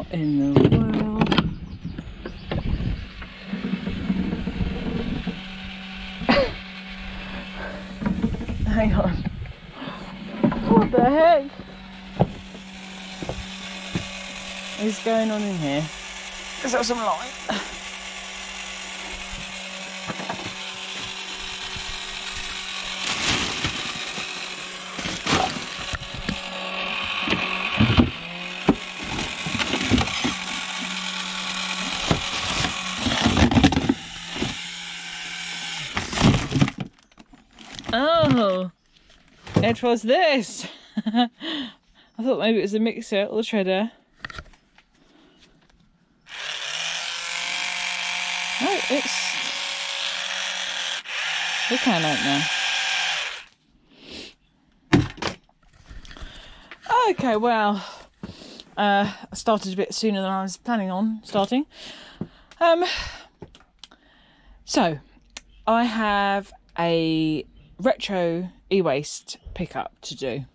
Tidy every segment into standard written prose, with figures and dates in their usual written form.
What in the world? Hang on. What the heck is going on in here? Let's have some light. Oh, it was this. I thought maybe it was a mixer or a shredder. No, it's the can opener. Okay, well, I started a bit sooner than I was planning on starting. So I have a retro e-waste pickup to do.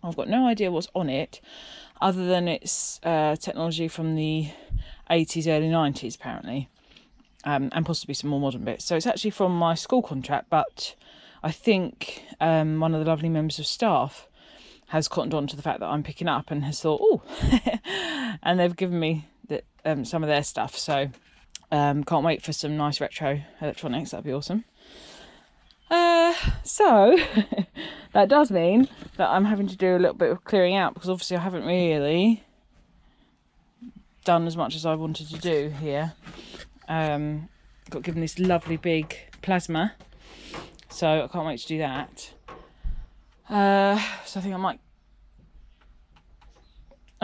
I've got no idea what's on it other than it's technology from the 80s, early 90s apparently, and possibly some more modern bits. So it's actually from my school contract, but I think one of the lovely members of staff has cottoned on to the fact that I'm picking up and has thought, oh, and they've given me some of their stuff. So can't wait for some nice retro electronics. That'd be awesome. So that does mean that I'm having to do a little bit of clearing out, because obviously I haven't really done as much as I wanted to do here. Got given this lovely big plasma, so I can't wait to do that. So I think I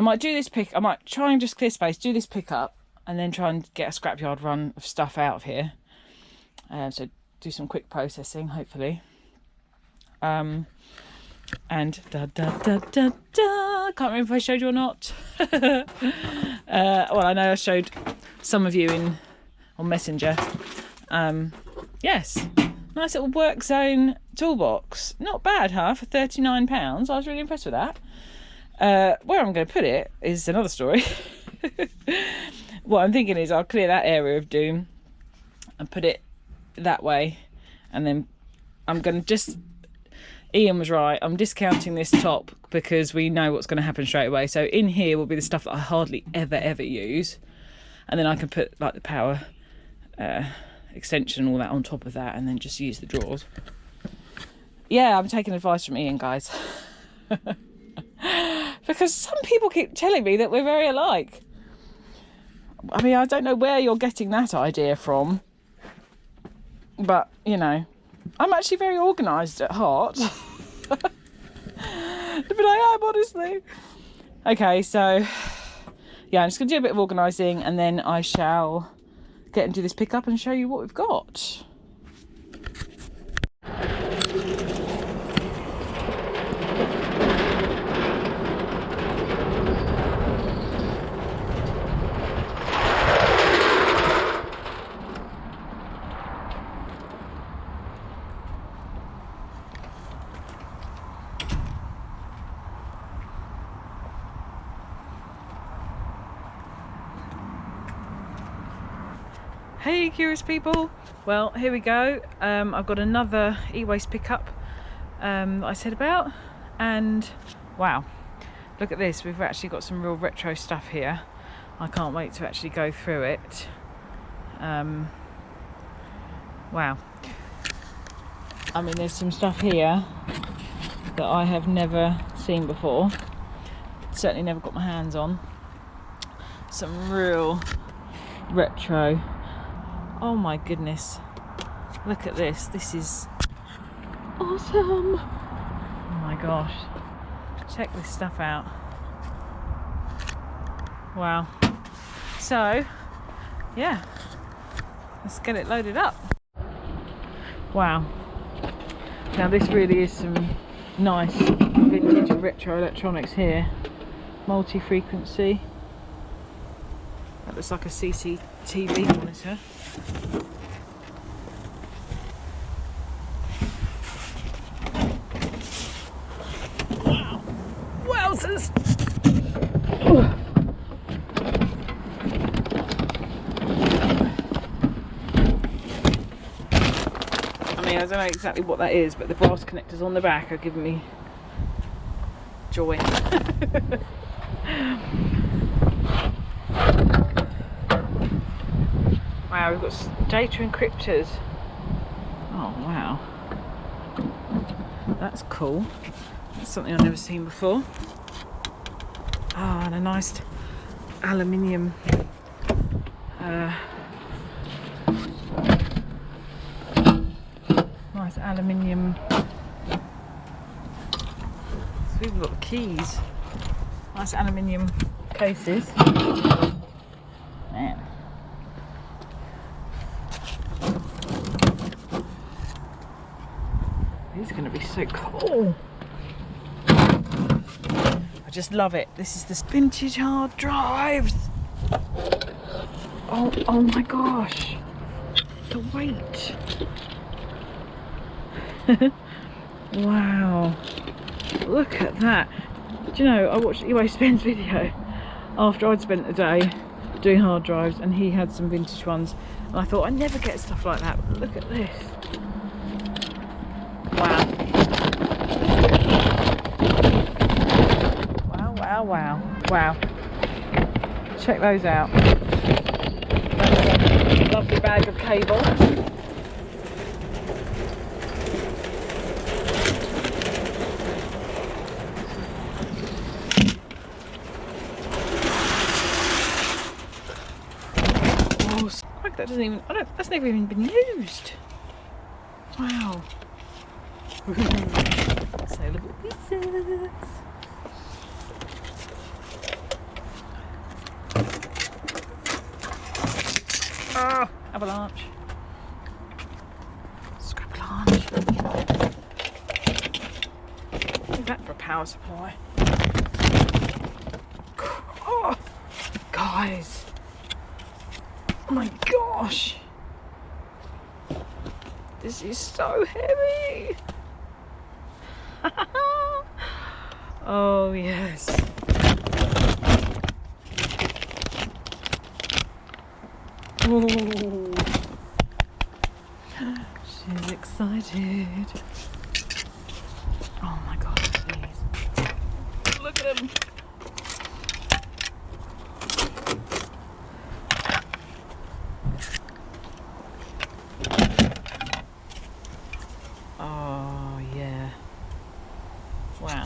might do this I might try and just clear space, do this pickup, and then try and get a scrapyard run of stuff out of here. So do some quick processing, hopefully. And can't remember if I showed you or not. Well, I know I showed some of you on Messenger. Yes, nice little work zone toolbox. Not bad, huh, for £39. I was really impressed with that. Where I'm going to put it is another story. What I'm thinking is I'll clear that area of doom and put it that way, and then I'm going to just... Ian was right, I'm discounting this top because we know what's going to happen straight away. So in here will be the stuff that I hardly ever use, and then I can put like the power extension and all that on top of that, and then just use the drawers. Yeah, I'm taking advice from Ian, guys. Because some people keep telling me that we're very alike. I mean, I don't know where you're getting that idea from, but you know, I'm actually very organised at heart. But I am, honestly. Okay, so yeah, I'm just going to do a bit of organising, and then I shall get into this pickup and show you what we've got. Hey curious people, well here we go. I've got another e-waste pickup that I said about, and wow, look at this, we've actually got some real retro stuff here. I can't wait to actually go through it. Wow, I mean there's some stuff here that I have never seen before, certainly never got my hands on. Some real retro. Oh my goodness, look at this, this is awesome. Oh my gosh, check this stuff out. Wow. So yeah, let's get it loaded up. Wow, now this really is some nice vintage retro electronics here. Multi-frequency, that looks like a CCTV monitor. Wow, wowzers! I don't know exactly what that is, but the brass connectors on the back are giving me joy. Wow, we've got data encryptors. Oh wow, that's cool. That's something I've never seen before. Oh, and a nice aluminium nice aluminium. So we've got the keys. Nice aluminium cases. Man. These are going to be so cool. I just love it. This is the vintage hard drives. Oh my gosh. The weight. Wow. Look at that. Do you know, I watched Ewa Spen's video after I'd spent the day doing hard drives, and he had some vintage ones, and I thought I never get stuff like that. But look at this. Wow. Wow. Wow. Check those out. That's a lovely bag of cable. Oh, that doesn't even, that's never even been used. Wow. Saleable pieces. Ah, avalanche. Scrap launch. Look that for a power supply. Oh, guys. Oh my gosh. This is so heavy. Oh yes. Ooh. She's excited. Oh my god, please. Look at him. Oh yeah. Wow.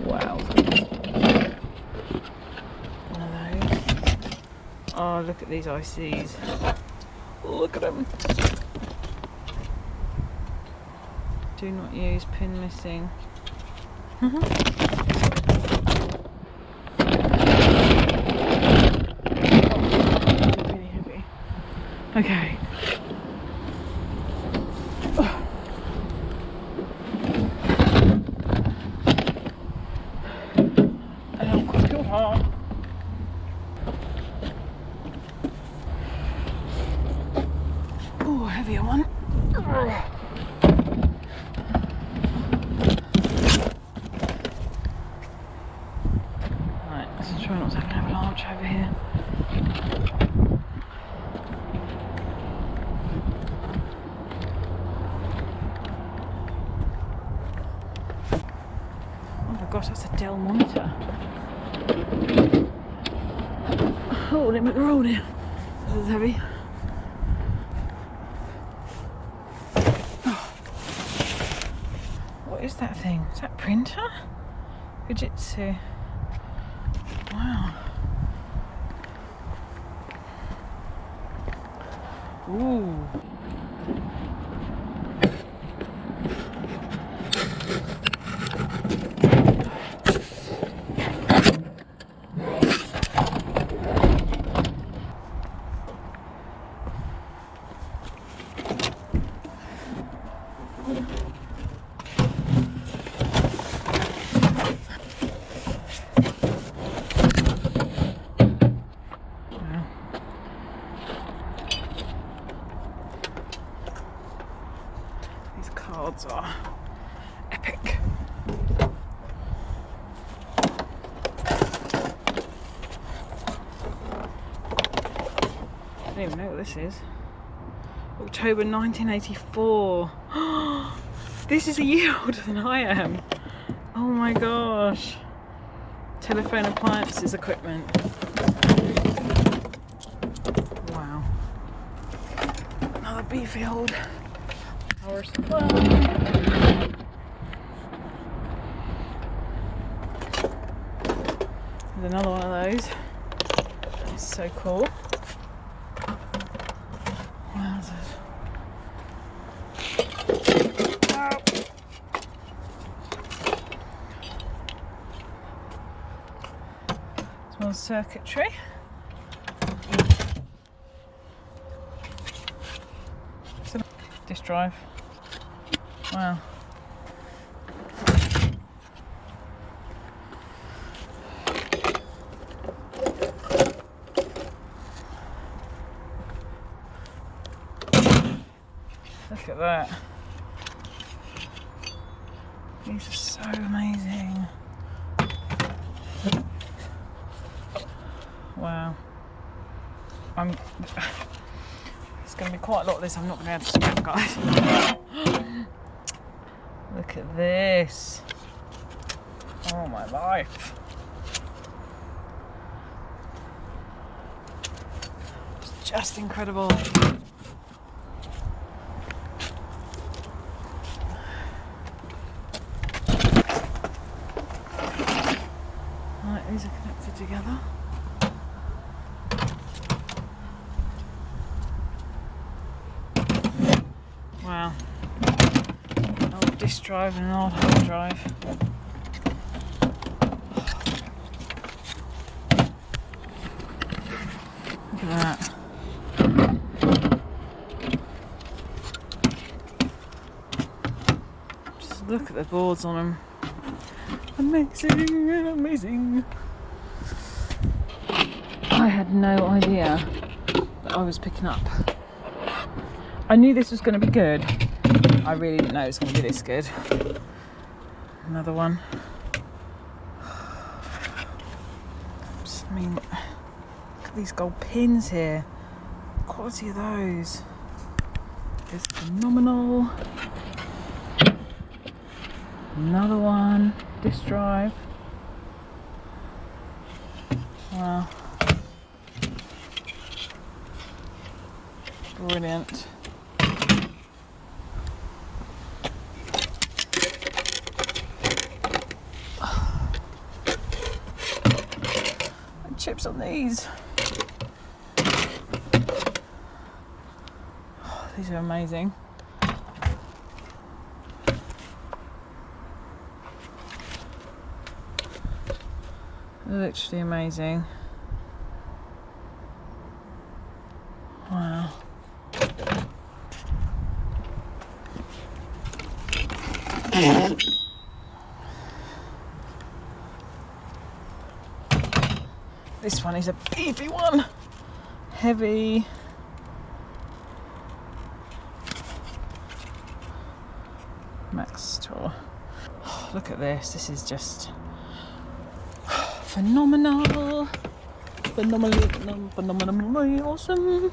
Wow. One of those. Oh, look at these ICs. Look at them. Do not use, pin missing. Really heavy. Okay. Oh, heavier one. Right, let's try not to have an avalanche over here. Oh my gosh, that's a Dell monitor. Oh, let me roll it. This is heavy. What is that thing? Is that printer? Fujitsu. Wow. Ooh. Cards are epic. I don't even know what this is. Oh, October 1984. This is a year older than I am. Oh my gosh. Telephone appliances equipment. Wow. Another bee field. Power supply. There's another one of those. It's so cool. Wowzers. Wow. Small circuitry. Disk drive. Wow. Look at that. These are so amazing. Wow. It's going to be quite a lot of this I'm not going to be able to scrap, guys. Look at this. Oh my life. It's just incredible. Right, these are connected together. Wow. An old disk drive and an old hard drive. Look at that. Just look at the boards on them. Amazing, amazing. I had no idea that I was picking up. I knew this was going to be good. I really didn't know it was going to be this good. Another one. I mean, look at these gold pins here. The quality of those is phenomenal. Another one. Disk drive. Wow. Brilliant. Chips on these. Oh, these are amazing. Literally amazing. Wow. This one is a beefy one. Heavy. Max Store. Oh, look at this. This is just phenomenal. Phenomenally awesome.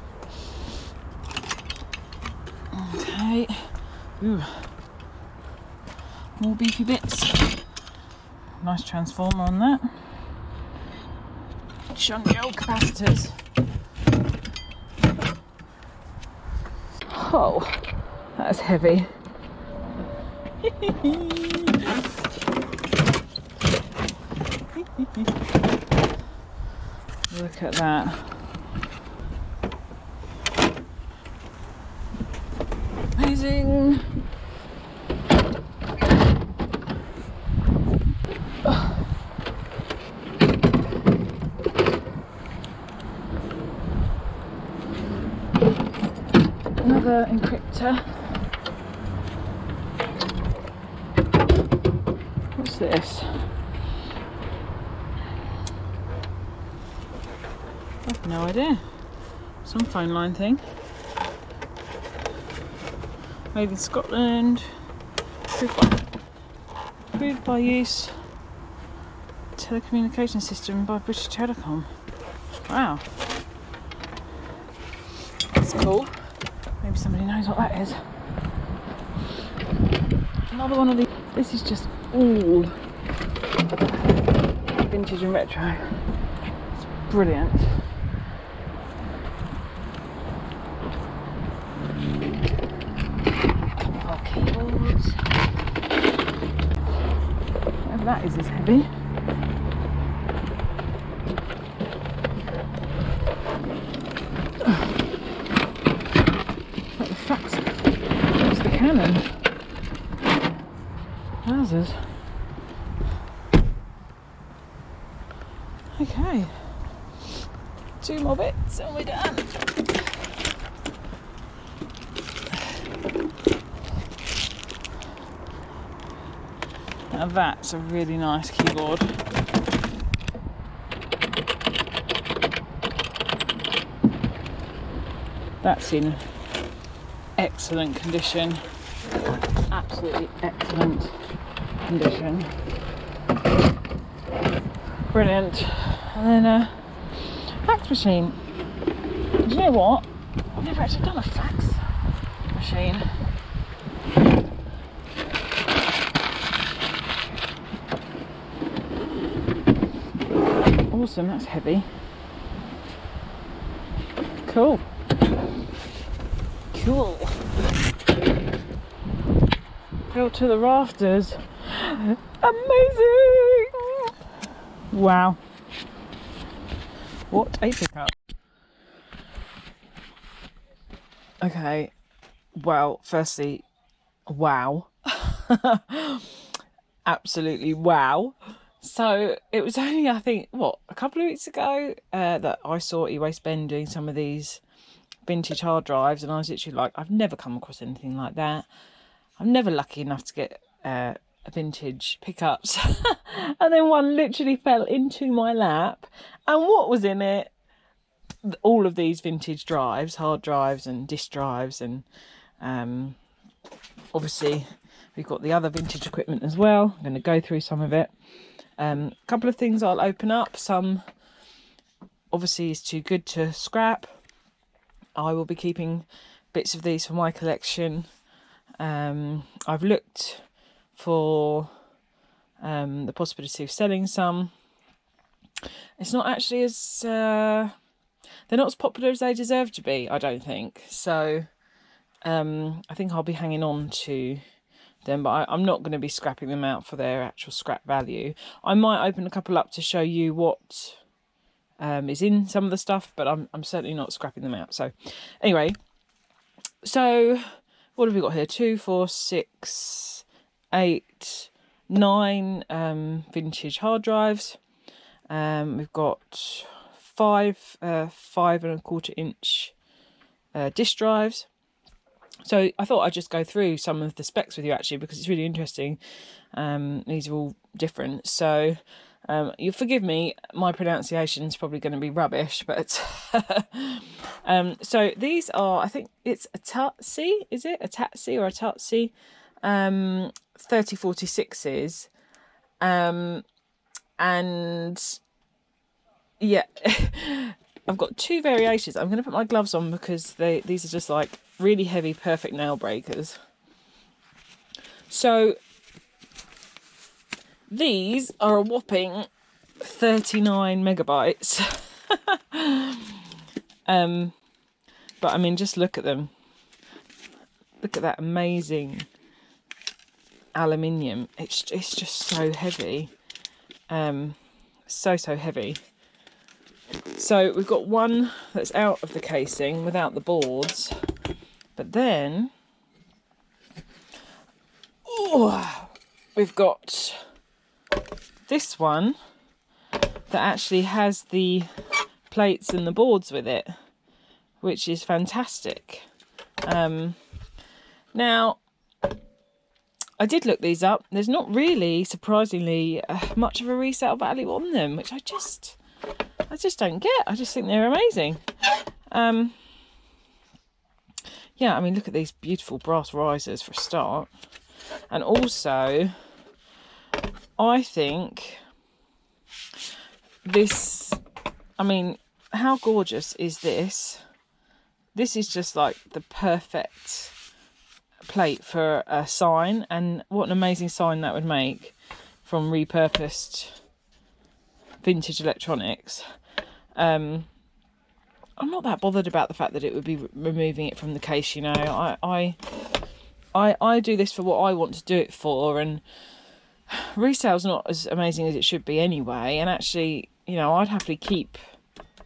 Okay. Ooh. More beefy bits. Nice transformer on that. Chunky old capacitors. Oh, that's heavy. Look at that. Amazing. Another encryptor. What's this? I've no idea. Some phone line thing. Made in Scotland. Approved by use. Telecommunication system by British Telecom. Wow. That's cool. Maybe somebody knows what that is. Another one of these. This is just all vintage and retro. It's brilliant. Our keyboards. Whatever that is heavy. Like the fax. It's the Canon. Wowzers. Okay. 2 more bits and we're done. Now that's a really nice keyboard. That's in excellent condition. Absolutely excellent condition. Brilliant. And then a fax machine. Do you know what? I've never actually done a fax machine. Awesome, that's heavy. Cool. Cool. Built to the rafters. Amazing! Wow. What a pickup. Okay. Well, firstly, wow. Absolutely wow. So it was only, I think, what, a couple of weeks ago that I saw eWasteBen doing some of these vintage hard drives, and I was literally like, I've never come across anything like that. I'm never lucky enough to get vintage pickups. And then one literally fell into my lap, and what was in it? All of these vintage drives, hard drives and disk drives, and obviously we've got the other vintage equipment as well. I'm going to go through some of it. A couple of things I'll open up. Some obviously is too good to scrap. I will be keeping bits of these for my collection. I've looked for the possibility of selling some. It's not actually as they're not as popular as they deserve to be, I don't think. So I think I'll be hanging on to them, but I'm not going to be scrapping them out for their actual scrap value. I might open a couple up to show you what is in some of the stuff, but I'm certainly not scrapping them out. So anyway, so what have we got here? 2, 4, 6, 8, 9 vintage hard drives. We've got 5 5¼ inch disk drives. So I thought I'd just go through some of the specs with you actually, because it's really interesting. These are all different. So you'll forgive me, my pronunciation is probably going to be rubbish, but so these are, I think it's a Tatsi, is it? A Tatsi or a Tatsi 3046s. And yeah, I've got 2 variations. I'm going to put my gloves on because these are just like really heavy, perfect nail breakers. So these are a whopping 39 megabytes. But I mean, just look at them. Look at that amazing aluminium. It's just so heavy. So heavy. So we've got one that's out of the casing without the boards, but then we've got this one that actually has the plates and the boards with it, which is fantastic. Now I did look these up. There's not really, surprisingly, much of a resale value on them, which I just don't get. I just think they're amazing. Yeah, I mean, look at these beautiful brass risers for a start. And also, I think this, I mean, how gorgeous is this? this is just like the perfect plate for a sign, and what an amazing sign that would make from repurposed vintage electronics. I'm not that bothered about the fact that it would be removing it from the case, you know. I do this for what I want to do it for, and resale's not as amazing as it should be anyway. And actually, you know, I'd happily keep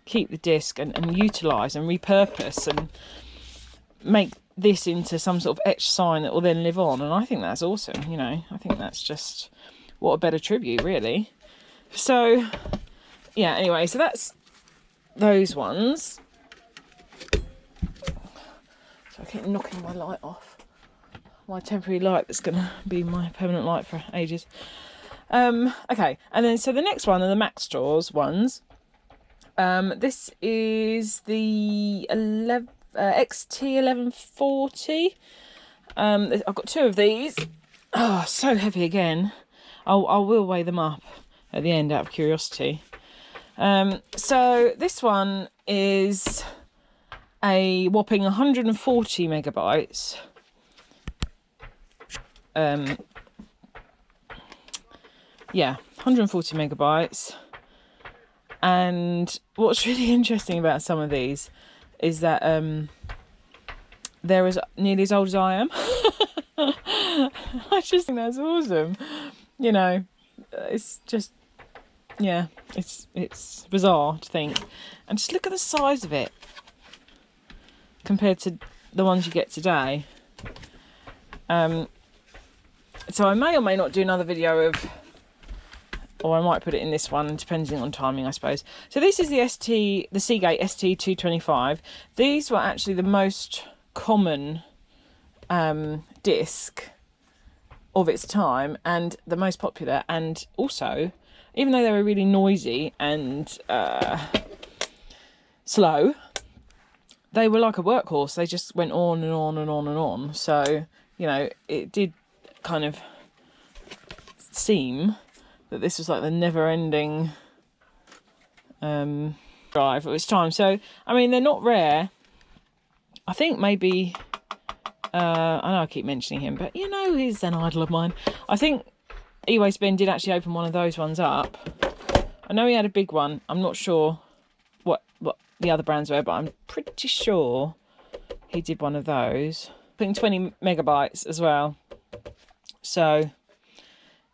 the disc and utilise and repurpose and make this into some sort of etched sign that will then live on. And I think that's awesome, you know. I think that's just, what a better tribute, really. So yeah, anyway, so that's those ones. So I keep knocking my light off, my temporary light that's gonna be my permanent light for ages. Okay, and then so the next one are the Max Straws ones. This is the XT1140. I've got two of these. Oh, so heavy again. I will weigh them up at the end out of curiosity. So this one is a whopping 140 megabytes. Yeah, 140 megabytes. And what's really interesting about some of these is that they're as nearly as old as I am. I just think that's awesome. You know, it's just, yeah, it's bizarre to think. And just look at the size of it compared to the ones you get today. So I may or may not do another video of, or I might put it in this one, depending on timing, I suppose. So this is the Seagate ST225. These were actually the most common disc of its time, and the most popular. And also, even though they were really noisy and slow, they were like a workhorse. They just went on and on and on and on. So, you know, it did kind of seem that this was like the never-ending drive of its time. So, I mean, they're not rare. I think maybe, I know I keep mentioning him, but you know, he's an idol of mine. I think eWasteBin did actually open one of those ones up. I know he had a big one. I'm not sure what the other brands were, but I'm pretty sure he did one of those. Putting 20 megabytes as well. So,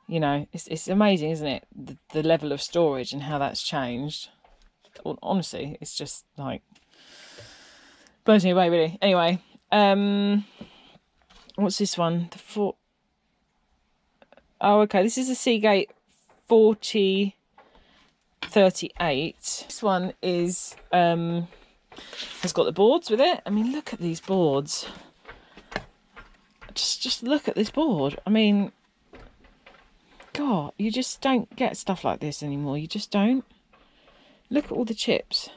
you know, it's amazing, isn't it? The level of storage and how that's changed. Honestly, it's just like blows me away, really. Anyway, what's this one? Oh, okay. This is a Seagate 4038. This one is has got the boards with it. I mean, look at these boards. Just look at this board. I mean, God, you just don't get stuff like this anymore. You just don't. Look at all the chips.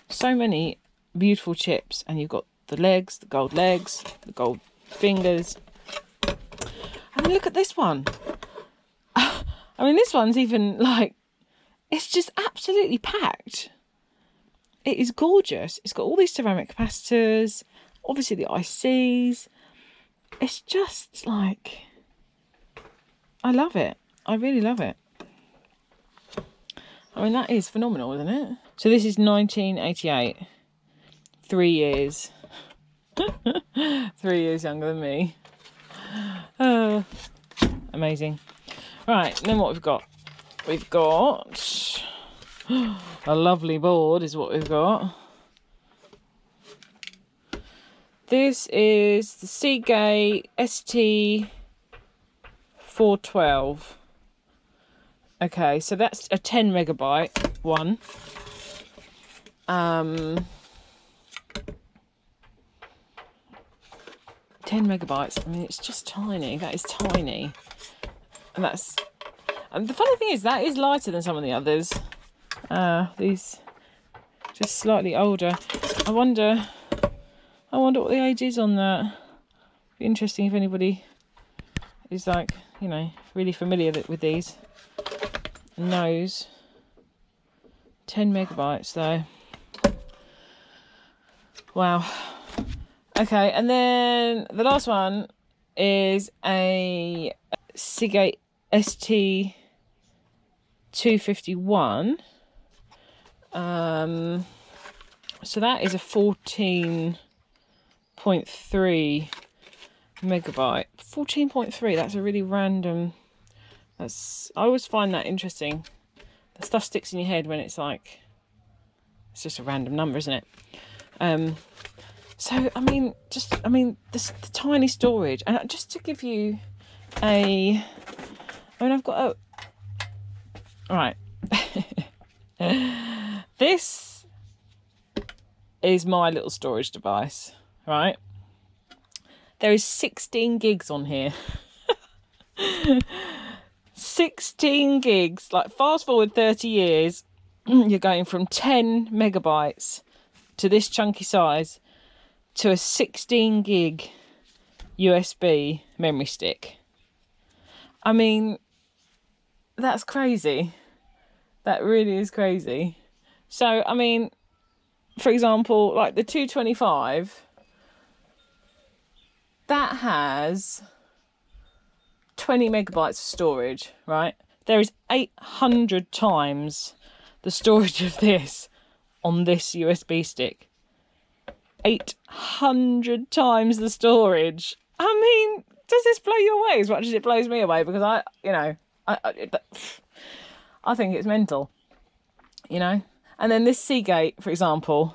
So many beautiful chips. And you've got the legs, the gold fingers. I mean, look at this one. I mean, this one's even like, it's just absolutely packed. It is gorgeous. It's got all these ceramic capacitors, obviously the ICs. It's just like, I love it. I really love it. I mean, that is phenomenal, isn't it? So this is 1988. 3 years. 3 years younger than me. Amazing. Right, and then what we've got? We've got a lovely board is what we've got. This is the Seagate ST412. Okay, so that's a 10 megabyte one. 10 megabytes. I mean, it's just tiny. That is tiny. And the funny thing is, that is lighter than some of the others. These just slightly older. I wonder what the age is on that. Be interesting if anybody is like, you know, really familiar with these. Knows. 10 megabytes though. Wow. Okay, and then the last one is a Seagate ST251. So that is a 14.3 megabyte. 14.3, that's a really random. I always find that interesting. The stuff sticks in your head when it's like, it's just a random number, isn't it? So, I mean, the tiny storage. And just to give you I've got all right. This is my little storage device, right? There is 16 gigs on here. 16 gigs. Like, fast forward 30 years, you're going from 10 megabytes to this chunky size to a 16 gig USB memory stick. I mean, that's crazy. That really is crazy. So, I mean, for example, like the 225, that has 20 megabytes of storage, right? There is 800 times the storage of this on this USB stick. 800 times the storage. I mean, does this blow you away as much as it blows me away? Because I think it's mental, you know. And then this Seagate, for example,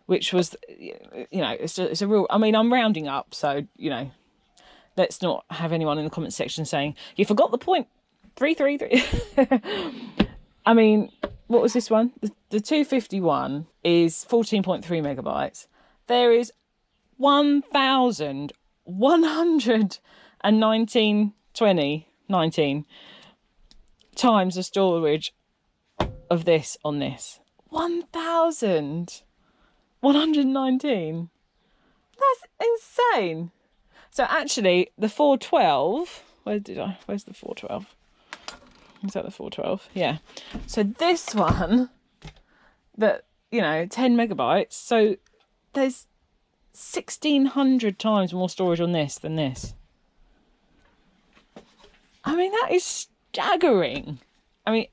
which was, it's a real. I mean, I'm rounding up, so let's not have anyone in the comment section saying you forgot the point. 333. I mean, what was this one? The 251 is 14.3 megabytes. There is 1,119 times the storage of this on this. 1,119. That's insane. So actually, the 412. Where's the 412? Is that the 412? Yeah. So this one, 10 megabytes. So there's 1,600 times more storage on this than this. I mean, that is staggering. I mean,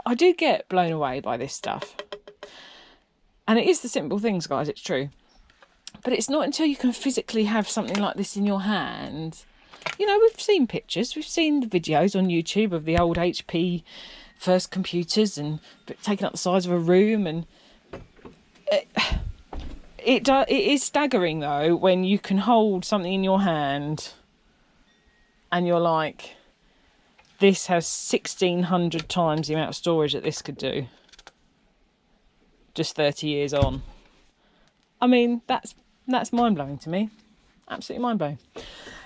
I do get blown away by this stuff. And it is the simple things, guys, it's true. But it's not until you can physically have something like this in your hand. We've seen pictures, we've seen the videos on YouTube of the old HP first computers and taking up the size of a room. And it is staggering, though, when you can hold something in your hand and you're like, this has 1,600 times the amount of storage that this could do. Just 30 years on. I mean, that's mind-blowing to me. Absolutely mind-blowing.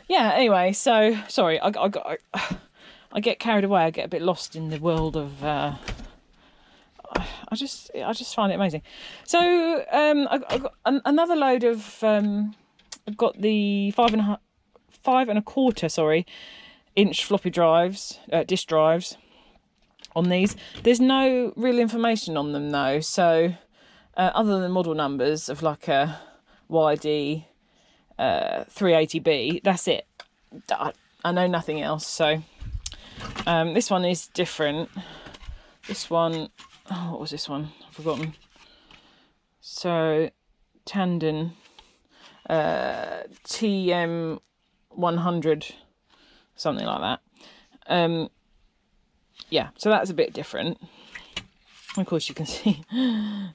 Yeah, anyway, so sorry, I get carried away. I get a bit lost in the world of I just find it amazing. So I got another load of I've got the 5 1/4 inch floppy drives, disk drives on these. There's no real information on them though, so other than model numbers of like a YD 380B, that's it. I know nothing else. So this one is different. This one, what was this one? I've forgotten. So Tandon TM100, something like that. Yeah, so that's a bit different. Of course, you can see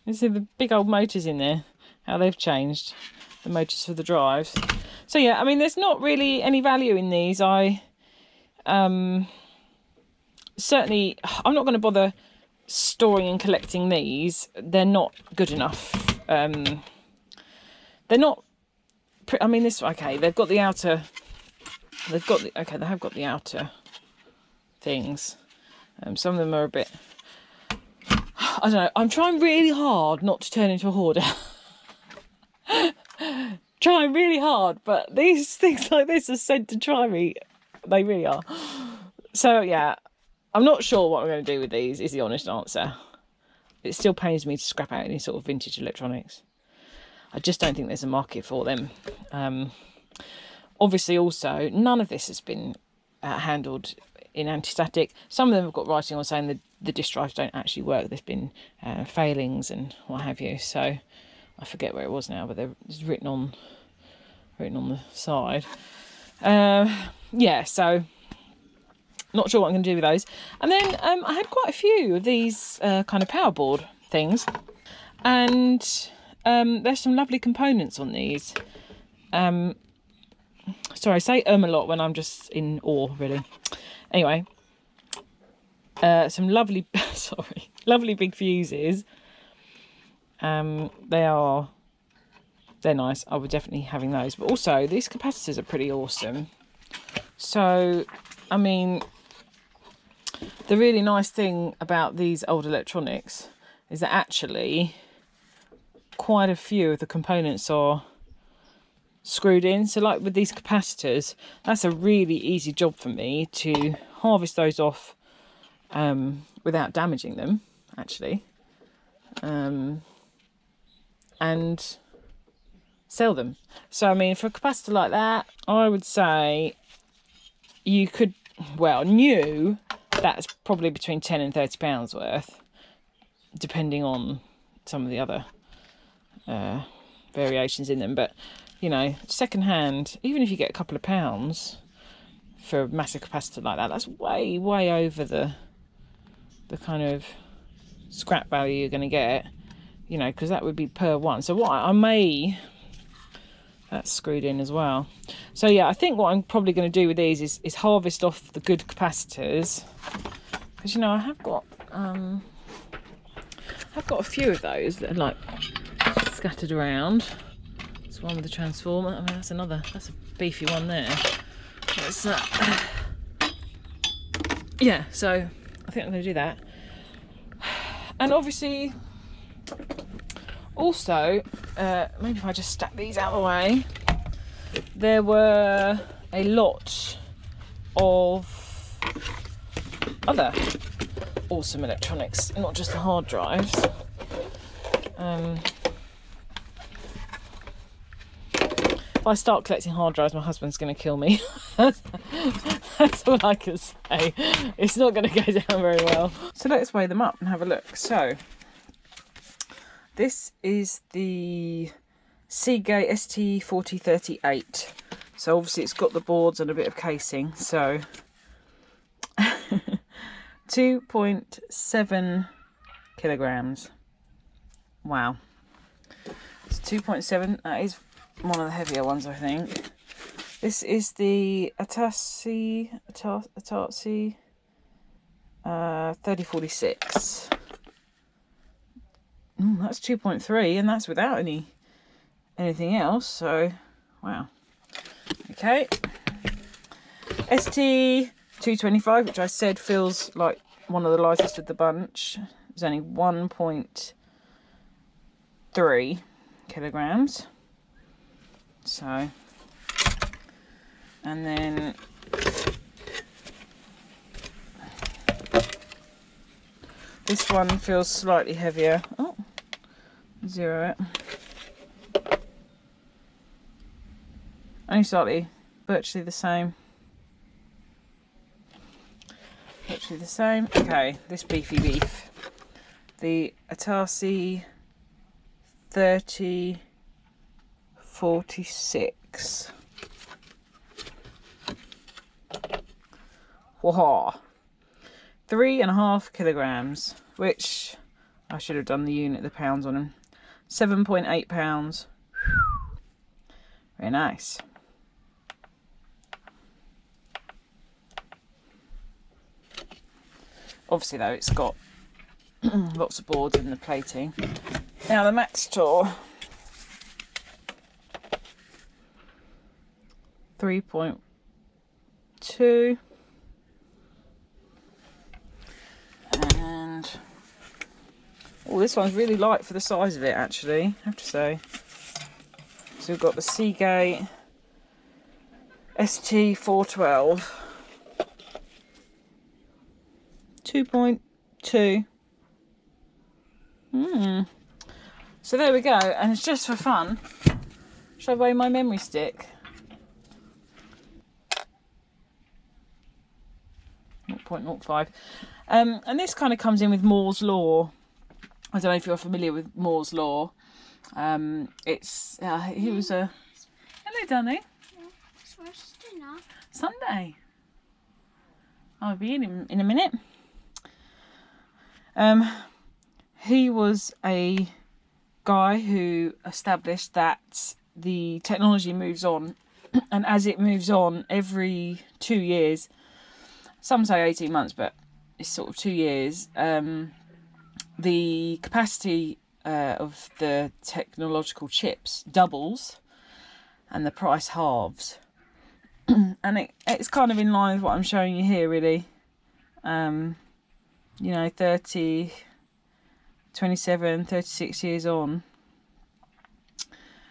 the big old motors in there, how they've changed the motors for the drives. So yeah, I mean, there's not really any value in these. I certainly, I'm not going to bother storing and collecting these. They're not good enough. They're not. I mean, this, okay, they've got the outer. They have got the outer things. Some of them are a bit. I don't know. I'm trying really hard not to turn into a hoarder. Trying really hard, but these things like this are sent to try me. They really are. So yeah, I'm not sure what I'm going to do with these, is the honest answer. It still pains me to scrap out any sort of vintage electronics. I just don't think there's a market for them. Obviously, also, none of this has been handled in anti-static. Some of them have got writing on saying the disk drives don't actually work. There's been failings and what have you. So I forget where it was now, but it's written on the side. Yeah, so not sure what I'm going to do with those. And then I had quite a few of these kind of power board things, and there's some lovely components on these. Sorry, I say a lot when I'm just in awe, really. Anyway, some lovely, lovely big fuses. They're nice. I would definitely having those. But also, these capacitors are pretty awesome. So, I mean, the really nice thing about these old electronics is that actually quite a few of the components are screwed in. So like with these capacitors, that's a really easy job for me to harvest those off without damaging them, actually, and sell them. So I mean, for a capacitor like that, I would say you could, well, new, that's probably between £10 and £30 worth, depending on some of the other variations in them. But you know, second hand, even if you get a couple of pounds for a massive capacitor like that, that's way over the kind of scrap value you're going to get, you know, because that would be per one. So what I may, that's screwed in as well. So yeah, I think what I'm probably going to do with these is harvest off the good capacitors, because you know I have got a few of those that are like scattered around. There's one with the transformer. I mean, that's a beefy one there. That's, yeah, so I think I'm going to do that. And obviously, also, maybe if I just stack these out of the way, there were a lot of other awesome electronics, not just the hard drives. If I start collecting hard drives, my husband's going to kill me. That's all I can say. It's not going to go down very well. So let's weigh them up and have a look. So this is the Seagate ST4038. So obviously it's got the boards and a bit of casing. So 2.7 kilograms. Wow. It's 2.7. That is one of the heavier ones, I think. This is the Atasi 3046. That's 2.3, and that's without anything else. So, wow. Okay. ST225, which I said feels like one of the lightest of the bunch. It's only 1.3 kilograms. So, and then this one feels slightly heavier. Oh, zero it. Only slightly, virtually the same. Virtually the same. Okay, this beefy beef. The Atasi 3046. Whoa. 3.5 kilograms, which I should have done the unit, the pounds on them. 7.8 pounds. Very nice. Obviously though, it's got lots of boards in the plating. Now the Maxtor 3.2, and oh, this one's really light for the size of it, actually, I have to say. So we've got the Seagate ST412, 2.2. So there we go, and it's just for fun. Shall I weigh my memory stick? 0.05. And this kind of comes in with Moore's law. I don't know if you're familiar with Moore's law. It's he was a hello, Danny. Where's dinner? Sunday. I'll be in a minute. He was a guy who established that the technology moves on, and as it moves on, every 2 years, some say 18 months, but it's sort of 2 years, the capacity of the technological chips doubles and the price halves. And it's kind of in line with what I'm showing you here, really. You know, 30, 27, 36 years on,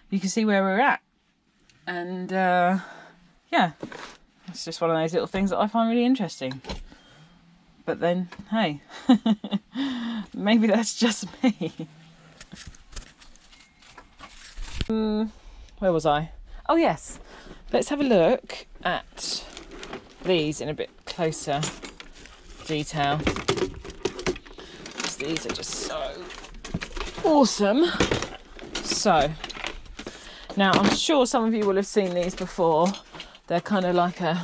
you can see where we're at. And yeah, it's just one of those little things that I find really interesting. But then, hey, maybe that's just me. Where was I? Oh yes, let's have a look at these in a bit closer detail. These are just so awesome. So now I'm sure some of you will have seen these before. They're kind of like they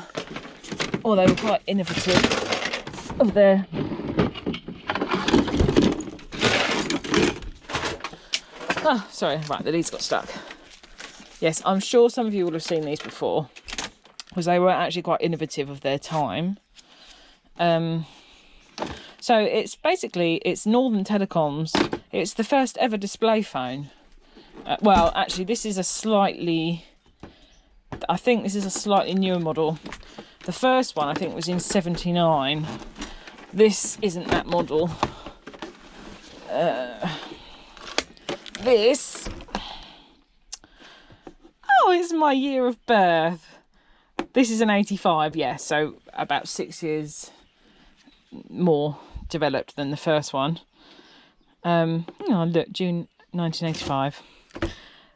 were quite innovative of their sorry, right, the leads got stuck. Yes, I'm sure some of you will have seen these before, because they were actually quite innovative of their time. So it's Northern Telecom's. It's the first ever display phone. Well, actually, I think this is a slightly newer model. The first one, I think, was in '79. This isn't that model. This... Oh, it's my year of birth. This is an '85, yeah, so about 6 years more developed than the first one. Look, June 1985.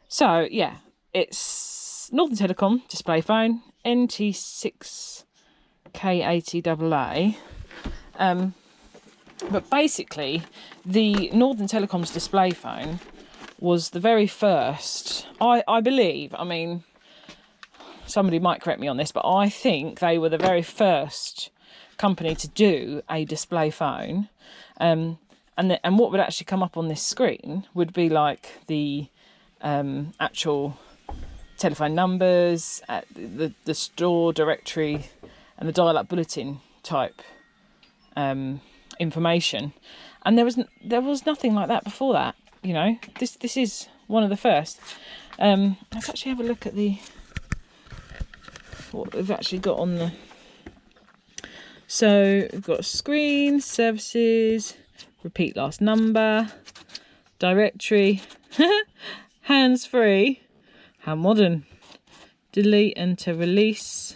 So yeah, it's Northern Telecom display phone, NT6K80AA. But basically, the Northern Telecom's display phone was the very first, I believe, I mean, somebody might correct me on this, but I think they were the very first company to do a display phone. And what would actually come up on this screen would be like the actual telephone numbers, the store directory, and the dial-up bulletin type information. And there was nothing like that before that. You know, this is one of the first. Let's actually have a look at what we've actually got on the. So we've got screen, services, repeat last number, directory, hands-free, how modern, delete and to release,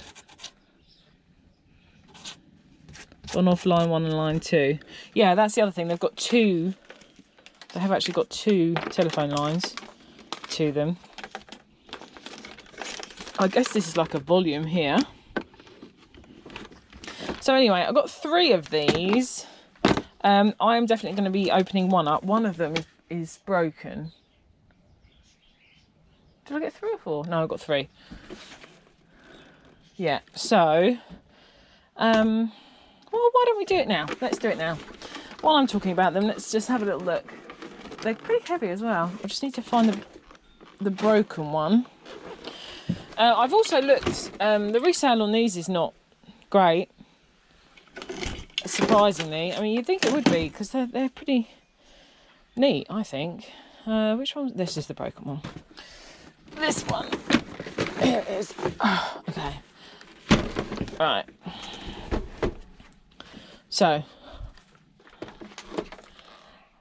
on off line 1 and line 2. Yeah, that's the other thing. They have actually got 2 telephone lines to them. I guess this is like a volume here. So anyway, I've got 3 of these. I am definitely going to be opening one up. One of them is broken. Did I get 3 or 4? No, I got 3. Yeah, so well, why don't we do it now? Let's do it now. While I'm talking about them, let's just have a little look. They're pretty heavy as well. I just need to find the broken one. I've also looked, the resale on these is not great, surprisingly. I mean, you'd think it would be, because they're pretty neat, I think. Which one? This is the broken one. This one. Here it is. Oh, okay. Right. So.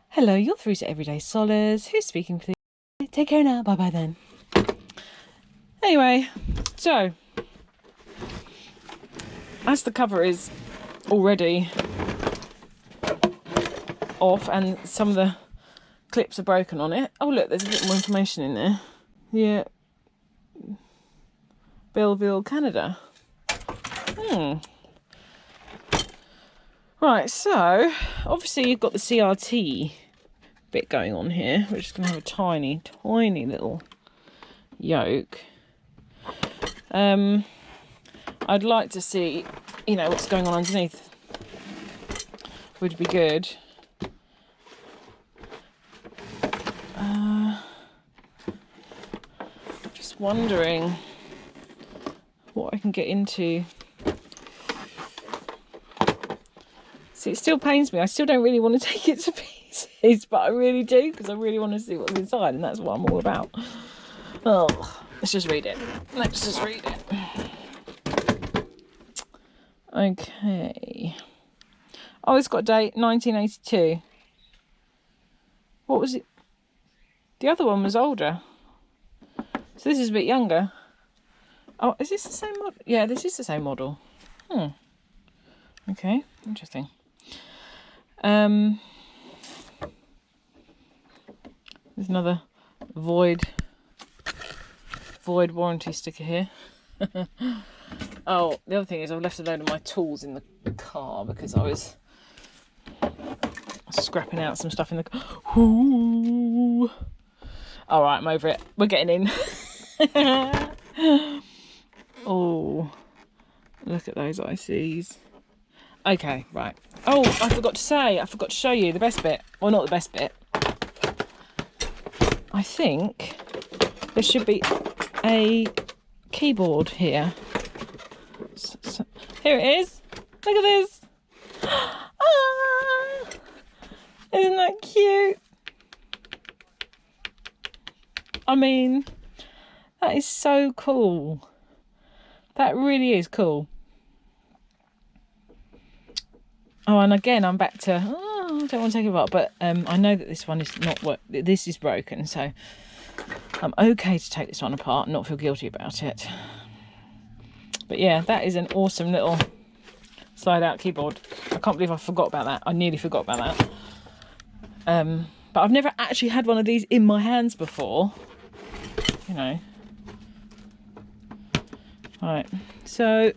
Hello, you're through to Everyday Solers. Who's speaking, please? Take care now. Bye-bye then. Anyway, so. As the cover is already off and some of the clips are broken on it. Oh look, there's a bit more information in there. Yeah. Belleville, Canada. Right, so obviously you've got the CRT bit going on here, which is going to have a tiny, tiny little yoke. I'd like to see, you know, what's going on underneath. Would be good. Just wondering what I can get into. See, it still pains me. I still don't really want to take it to pieces, but I really do, because I really want to see what's inside, and that's what I'm all about. Oh, let's just read it. Let's just read it. Okay. Oh, it's got a date, 1982. What was it? The other one was older. So this is a bit younger. Oh, is this the same model? Yeah, this is the same model. Okay, interesting. There's another void warranty sticker here. Oh, the other thing is I've left a load of my tools in the car because I was scrapping out some stuff in the car. Ooh. All right, I'm over it. We're getting in. Oh, look at those ICs. Okay, right. Oh, I forgot to show you the best bit. Well, not the best bit. I think there should be a keyboard here. So, here it is. Look at this. Ah, isn't that cute? I mean, that is so cool. That really is cool. Oh, and again, I'm back to, I don't want to take it apart, but I know that this one is not this is broken, so I'm okay to take this one apart and not feel guilty about it. But yeah, that is an awesome little slide-out keyboard. I can't believe I forgot about that. I nearly forgot about that. But I've never actually had one of these in my hands before, you know. Right, so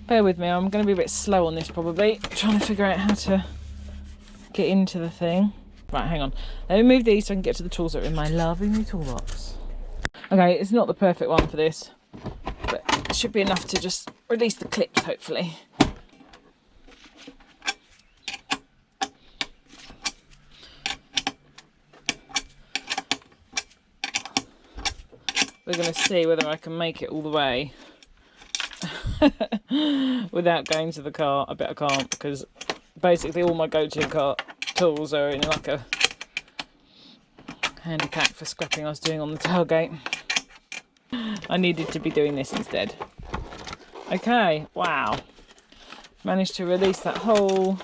bear with me, I'm going to be a bit slow on this probably, trying to figure out how to get into the thing. Right, hang on. Let me move these so I can get to the tools that are in my lovely new toolbox. Okay, it's not the perfect one for this, but it should be enough to just release the clips, hopefully. We're going to see whether I can make it all the way without going to the car. I bet I can't, because basically all my go-to car tools are in like a handy pack for scrapping I was doing on the tailgate. I needed to be doing this instead. Okay, wow. Managed to release that whole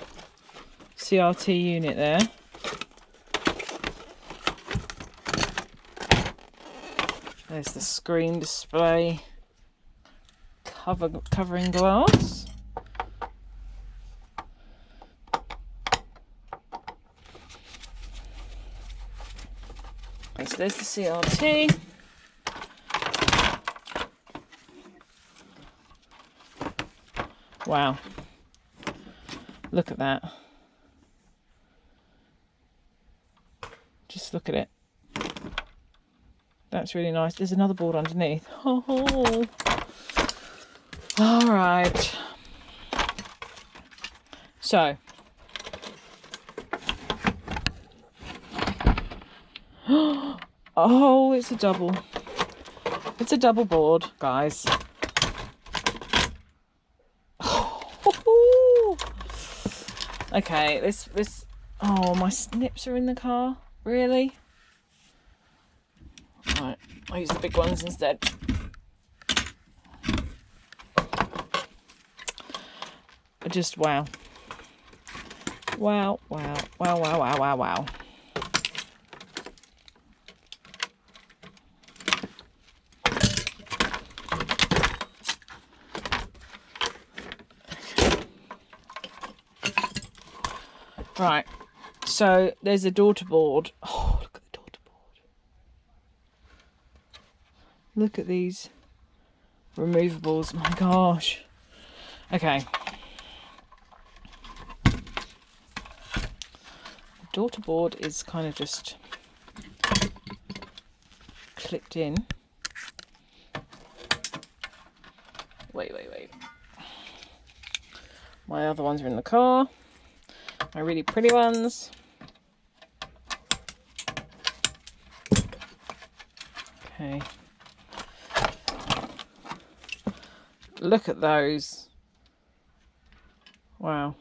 CRT unit there. There's the screen display covering glass. Okay, so there's the CRT. Wow. Look at that. Just look at it. That's really nice. There's another board underneath. Oh. All right. So. Oh, it's a double. It's a double board, guys. Okay, this. Oh, my snips are in the car. Really? Right, I'll use the big ones instead. Just wow. Wow, wow, wow, wow, wow, wow, wow. Right, so there's a daughter board. Oh, look at the daughter board. Look at these removables. My gosh. Okay. The daughter board is kind of just clipped in. Wait. My other ones are in the car. My really pretty ones. Okay. Look at those. Wow.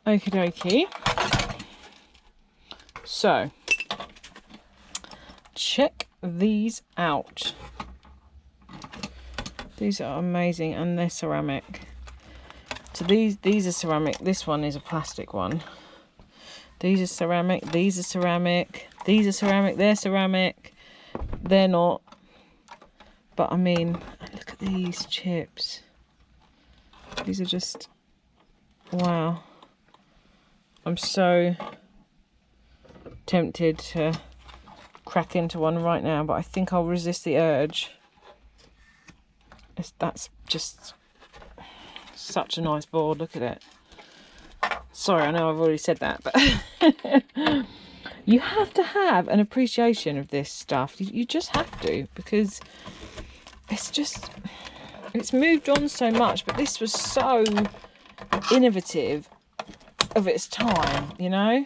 Okie dokie. So, check these out. These are amazing, and they're ceramic. So these are ceramic. This one is a plastic one. These are ceramic. These are ceramic. These are ceramic. They're ceramic. They're not. But I mean, look at these chips. These are just, wow. I'm so tempted to crack into one right now, but I think I'll resist the urge. That's just such a nice board. Look at it. Sorry, I know I've already said that, but you have to have an appreciation of this stuff. You just have to, because it's moved on so much, but this was so innovative of its time, you know.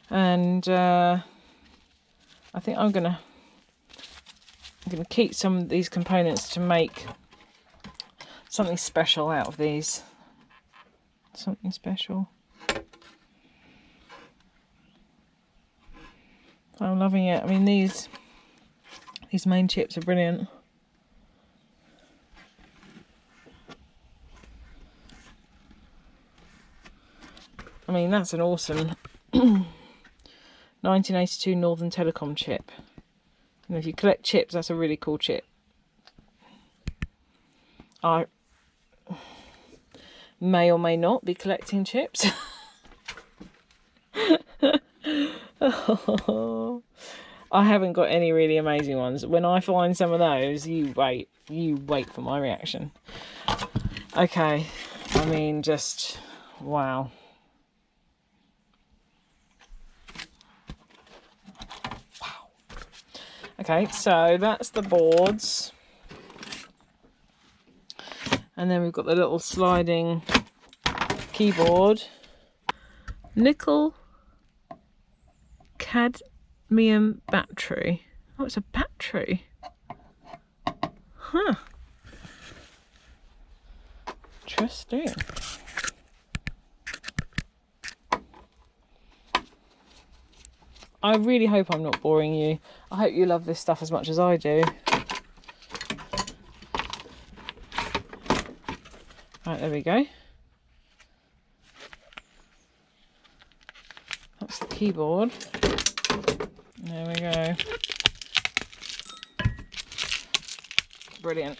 And I think I'm gonna keep some of these components to make something special out of these. Something special. I'm loving it. I mean, these main chips are brilliant. I mean, that's an awesome 1982 Northern Telecom chip. And if you collect chips, that's a really cool chip. I may or may not be collecting chips. Oh, I haven't got any really amazing ones. When I find some of those, you wait for my reaction. Okay, I mean, just wow. Okay, so that's the boards. And then we've got the little sliding keyboard. Nickel cadmium battery. Oh, it's a battery. Huh. Interesting. I really hope I'm not boring you. I hope you love this stuff as much as I do. Right, there we go. That's the keyboard. There we go. Brilliant.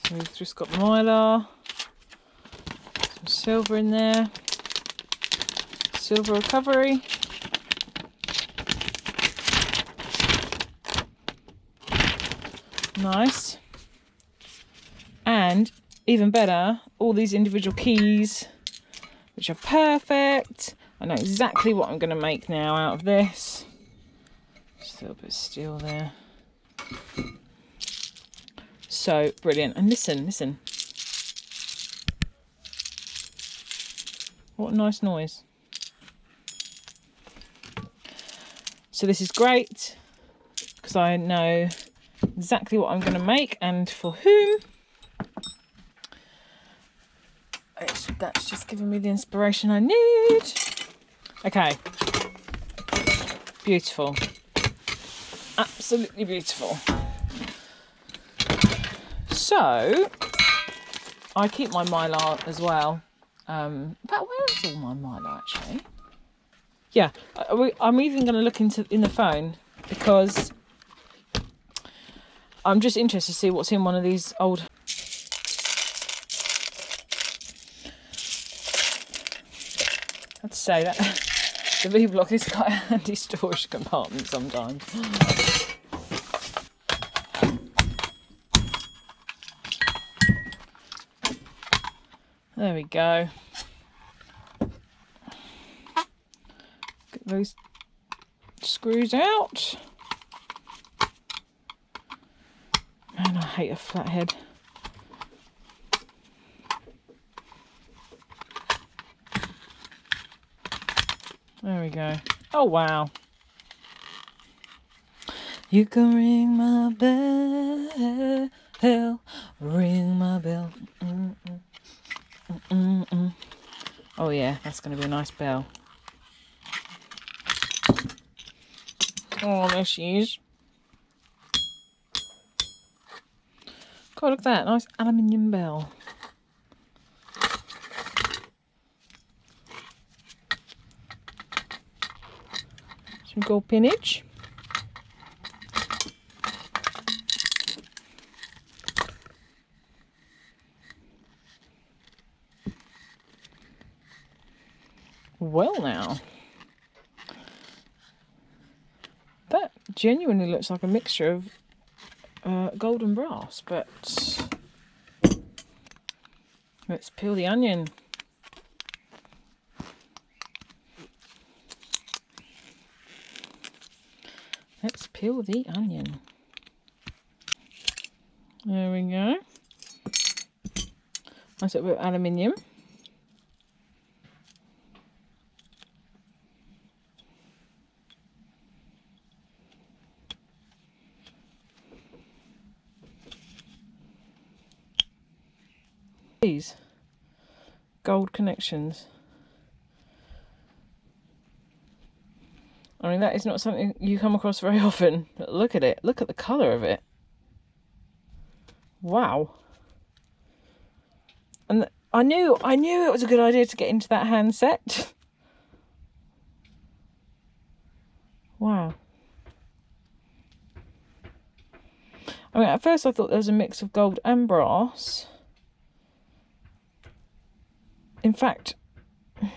So we've just got the mylar, some silver in there, silver recovery. Nice. And even better, all these individual keys, which are perfect. I know exactly what I'm going to make now out of this. Just a little bit of steel there. So brilliant. And listen. What a nice noise. So this is great because I know exactly what I'm going to make and for whom. That's just giving me the inspiration I need. Okay. Beautiful. Absolutely beautiful. So, I keep my mylar as well. But where is all my mylar actually? Yeah, I'm even going to look in the phone because I'm just interested to see what's in one of these old. I have to say that the V-Block is quite a handy storage compartment sometimes. There we go. Get those screws out. Man, I hate a flathead. There we go. Oh wow. You can ring my bell, ring my bell. Oh yeah, that's going to be a nice bell. Oh, there she is. God, look at that. Nice aluminium bell. Some gold pinnage. Well now. That genuinely looks like a mixture of gold and brass, but let's peel the onion. Let's peel the onion. There we go. Nice little bit of aluminium. These gold connections. I mean, that is not something you come across very often. But look at it. Look at the colour of it. Wow. And I knew it was a good idea to get into that handset. Wow. I mean, at first I thought there was a mix of gold and brass. In fact, I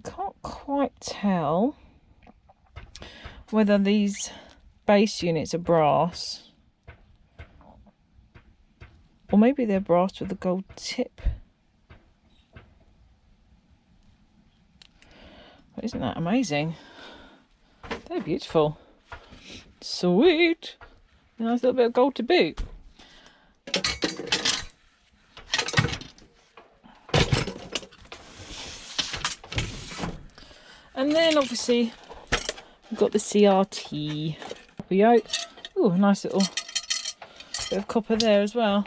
can't quite tell whether these base units are brass or maybe they're brass with a gold tip. But isn't that amazing? They're beautiful. Sweet. Nice little bit of gold to boot. And then obviously we've got the CRT copper yoke. Ooh, nice little bit of copper there as well.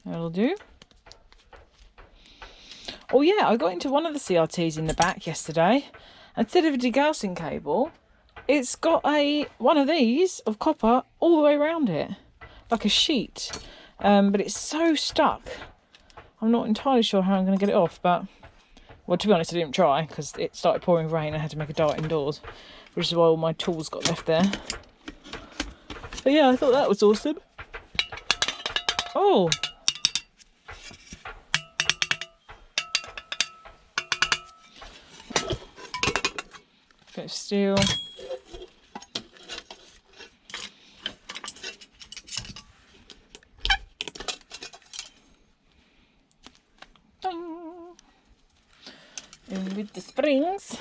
That'll do. Oh yeah, I got into one of the CRTs in the back yesterday. Instead of a degaussing cable, it's got one of these of copper all the way around it. Like a sheet, but it's so stuck. I'm not entirely sure how I'm going to get it off, but well, to be honest, I didn't try because it started pouring rain and I had to make a dart indoors, which is why all my tools got left there. But yeah, I thought that was awesome. Oh, bit of steel. In with the springs.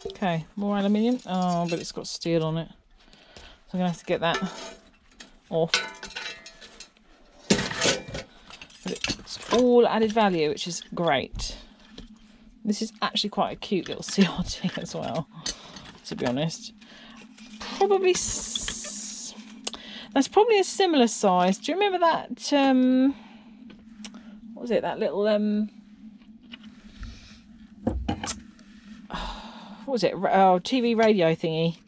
Okay, more aluminium. Oh, but it's got steel on it. So I'm going to have to get that off. But it's all added value, which is great. This is actually quite a cute little CRT as well, to be honest. Probably, that's probably a similar size. Do you remember that, what was it, that little, was it? Oh, TV radio thingy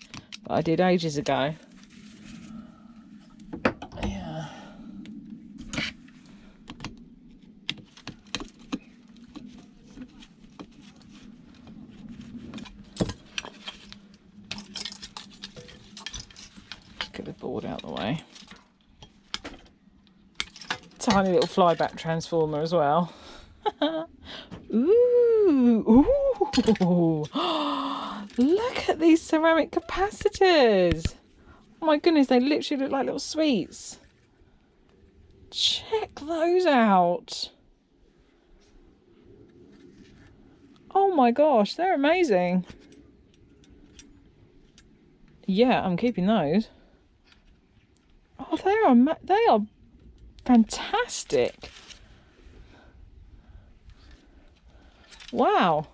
that I did ages ago. Yeah. Get the board out of the way. Tiny little flyback transformer as well. Ooh, ooh. Look at these ceramic capacitors. Oh my goodness, they literally look like little sweets. Check those out. Oh my gosh, they're amazing. Yeah, I'm keeping those. Oh, they are fantastic. Wow.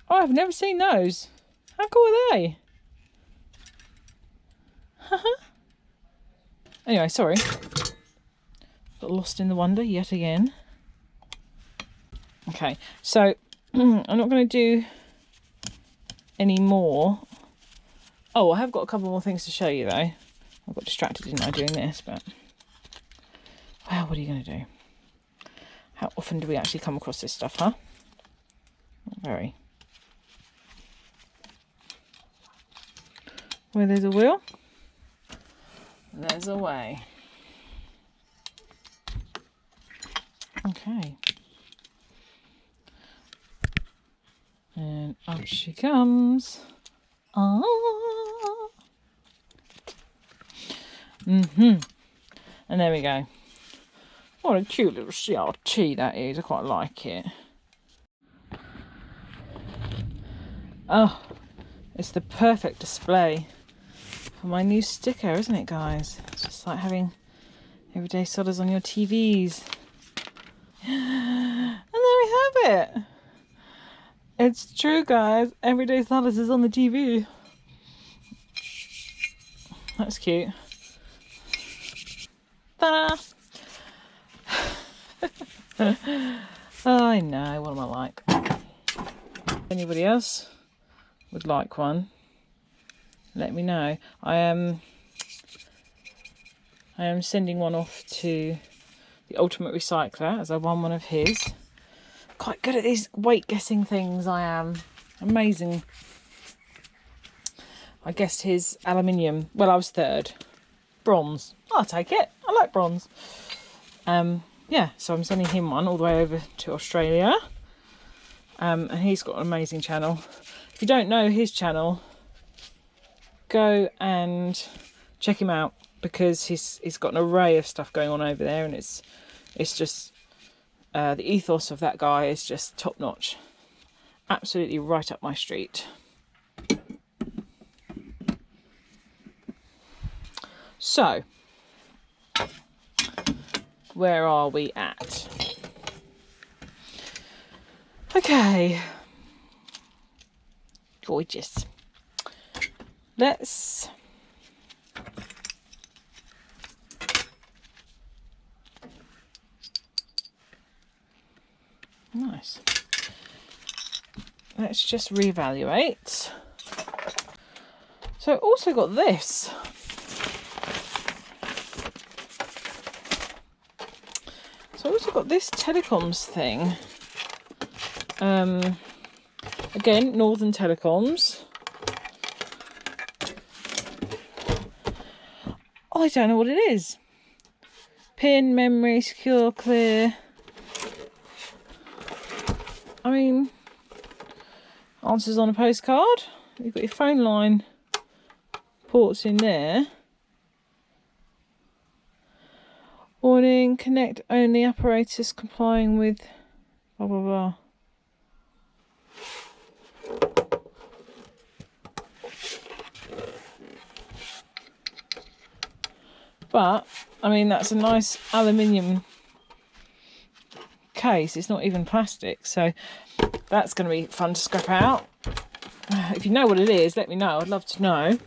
Oh, I've never seen those. How cool are they? Anyway, sorry. Got lost in the wonder yet again. Okay, so I'm not going to do any more. Oh, I have got a couple more things to show you though. I got distracted, didn't I, doing this, but wow, what are you going to do? How often do we actually come across this stuff, huh? Not very. Where there's a will, there's a way. Okay. And up she comes. Ah. And there we go. What a cute little CRT that is. I quite like it. Oh, it's the perfect display for my new sticker, isn't it, guys? It's just like having Everyday Sollers on your TVs. And there we have it. It's true, guys. Everyday Sollers is on the TV. That's cute. Ta-da! I know, what am I like? Anybody else would like one, let me know. I am sending one off to the Ultimate Recycler as I won one of his. Quite good at these weight guessing things, I am. Amazing. I guessed his aluminium. Well, I was third. Bronze. I'll take it. I like bronze. Yeah, so I'm sending him one all the way over to Australia. And he's got an amazing channel. If you don't know his channel, go and check him out, because he's got an array of stuff going on over there, and it's just the ethos of that guy is just top notch. Absolutely right up my street. So, where are we at? Okay. Gorgeous. Let's nice. Let's just reevaluate. So I also got this. So I also got this telecoms thing. Again, Northern Telecoms. I don't know what it is. Pin, memory, secure, clear. I mean, answers on a postcard. You've got your phone line ports in there. Warning, connect only apparatus complying with blah blah blah. But, I mean, that's a nice aluminium case. It's not even plastic, so that's going to be fun to scrap out. If you know what it is, let me know. I'd love to know.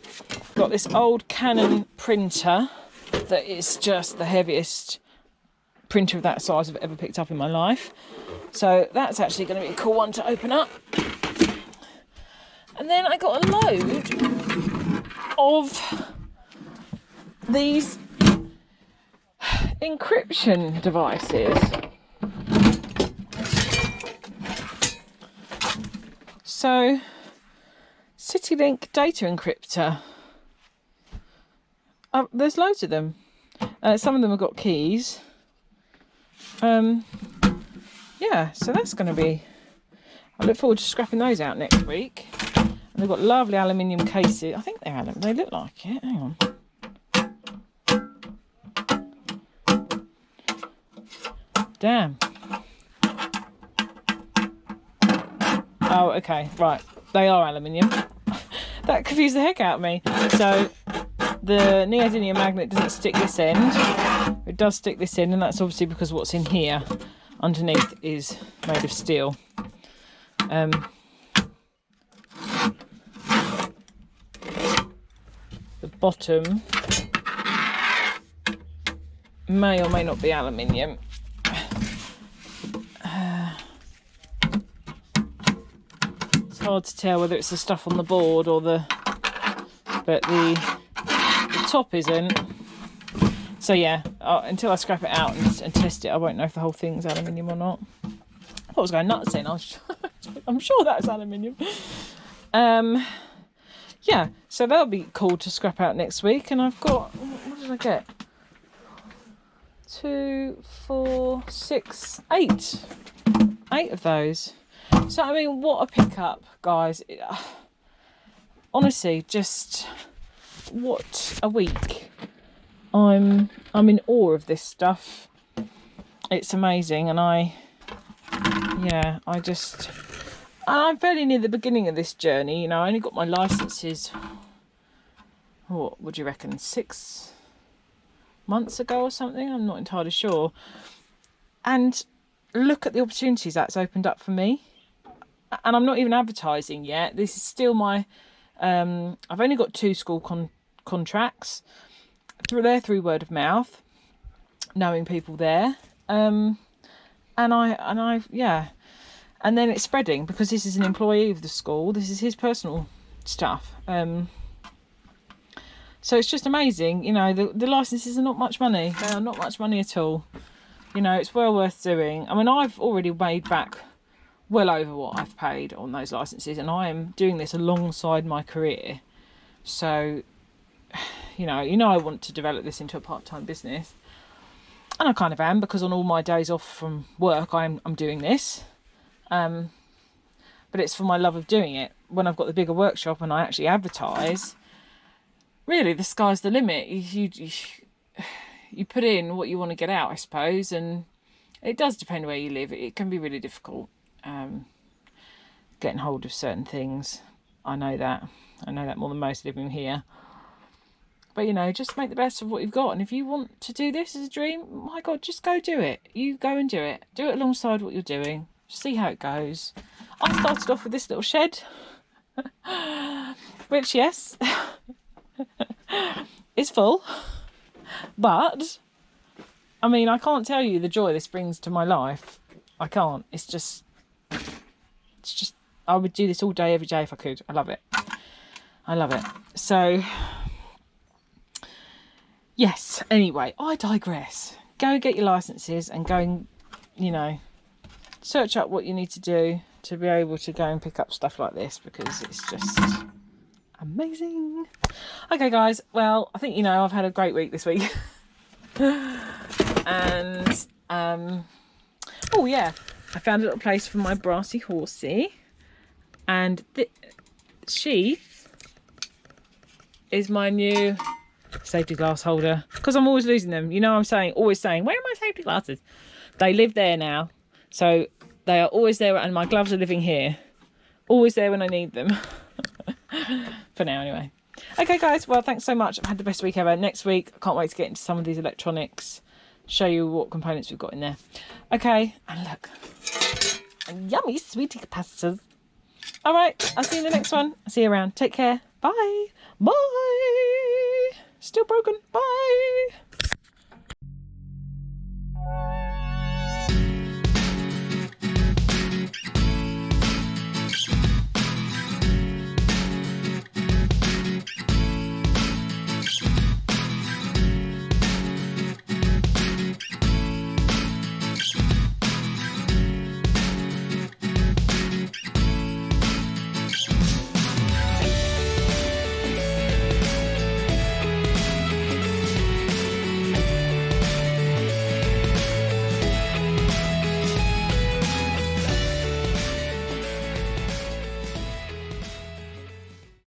Got this old Canon printer that is just the heaviest printer of that size I've ever picked up in my life. So that's actually going to be a cool one to open up. And then I got a load of these encryption devices. So, CityLink data encryptor. There's loads of them. Some of them have got keys. Yeah, so that's going to be... I look forward to scrapping those out next week. And they've got lovely aluminium cases. I think they're aluminium. They look like it. Hang on. Damn. Oh, okay, right. They are aluminium. That confused the heck out of me. So the neodymium magnet doesn't stick this end. It does stick this end, and that's obviously because what's in here underneath is made of steel. The bottom may or may not be aluminium. It's hard to tell whether it's the stuff on the board or the top isn't. So yeah, until I scrap it out and test it, I won't know if the whole thing's aluminium or not. I was going nuts then. I'm sure that's aluminium. Yeah, so that'll be cool to scrap out next week. And I've got, what did I get? 2, 4, 6, 8. 8 of those. So I mean, what a pickup, guys. Honestly, just what a week. I'm in awe of this stuff. It's amazing, and I'm fairly near the beginning of this journey. You know, I only got my licenses, what would you reckon, 6 months ago or something? I'm not entirely sure. And look at the opportunities that's opened up for me. And I'm not even advertising yet. This is still my, I've only got 2 school contracts. They're through word of mouth, knowing people there. And then it's spreading because this is an employee of the school. This is his personal stuff. So it's just amazing. You know, the licenses are not much money. They are not much money at all. You know, it's well worth doing. I mean, I've already made back well over what I've paid on those licenses, and I am doing this alongside my career. So, you know, I want to develop this into a part-time business. And I kind of am, because on all my days off from work, I'm doing this. But it's for my love of doing it. When I've got the bigger workshop and I actually advertise, really the sky's the limit. You put in what you want to get out, I suppose, and it does depend where you live. It can be really difficult getting hold of certain things. I know that more than most living here. But, you know, just make the best of what you've got. And if you want to do this as a dream, my God, just go do it. You go and do it. Do it alongside what you're doing. See how it goes. I started off with this little shed, which, yes, is full. But, I mean, I can't tell you the joy this brings to my life. I can't. It's just, I would do this all day, every day if I could. I love it. I love it. So, yes, anyway, I digress. Go get your licenses and go and, you know, search up what you need to do to be able to go and pick up stuff like this, because it's just amazing. Okay, guys, well, I think, you know, I've had a great week this week. And, oh yeah, I found a little place for my brassy horsey. And she is my new safety glass holder, because I'm always losing them. You know, always saying, where are my safety glasses? They live there now. So they are always there, and my gloves are living here. Always there when I need them. For now, anyway. Okay, guys. Well, thanks so much. I've had the best week ever. Next week, I can't wait to get into some of these electronics. Show you what components we've got in there. Okay. And look. Yummy sweetie capacitors. All right. I'll see you in the next one. I'll see you around. Take care. Bye. Bye. Still broken. Bye.